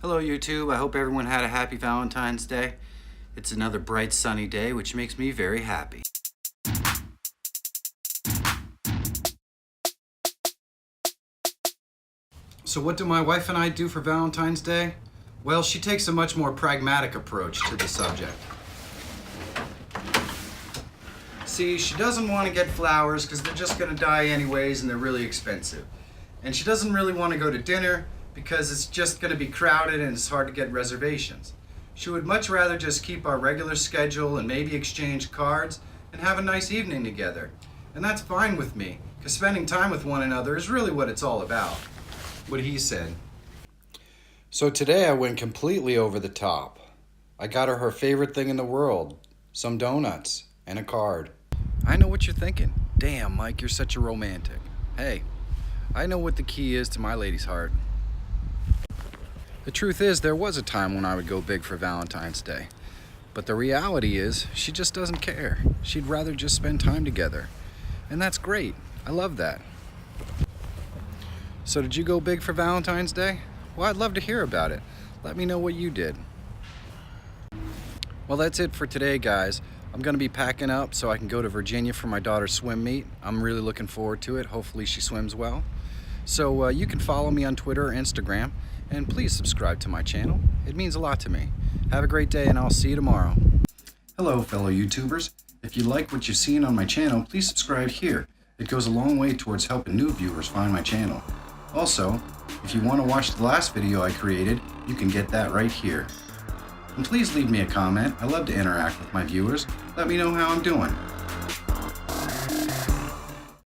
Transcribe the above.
Hello YouTube, I hope everyone had a happy Valentine's Day. It's another bright sunny day, which makes me very happy. So what do my wife and I do for Valentine's Day? Well, she takes a much more pragmatic approach to the subject. See, she doesn't want to get flowers because they're just going to die anyways and they're really expensive. And she doesn't really want to go to dinner because it's just going to be crowded and it's hard to get reservations. She would much rather just keep our regular schedule and maybe exchange cards and have a nice evening together. And that's fine with me, because spending time with one another is really what it's all about. What he said. So today I went completely over the top. I got her favorite thing in the world, some donuts and a card. I know what you're thinking. Damn, Mike, you're such a romantic. Hey, I know what the key is to my lady's heart. The truth is, there was a time when I would go big for Valentine's Day. But the reality is, she just doesn't care. She'd rather just spend time together. And that's great. I love that. So did you go big for Valentine's Day? Well, I'd love to hear about it. Let me know what you did. Well, that's it for today, guys. I'm gonna be packing up so I can go to Virginia for my daughter's swim meet. I'm really looking forward to it. Hopefully she swims well. So you can follow me on Twitter or Instagram, and please subscribe to my channel. It means a lot to me. Have a great day, and I'll see you tomorrow. Hello, fellow YouTubers. If you like what you've seen on my channel, please subscribe here. It goes a long way towards helping new viewers find my channel. Also, if you want to watch the last video I created, you can get that right here. And please leave me a comment. I love to interact with my viewers. Let me know how I'm doing.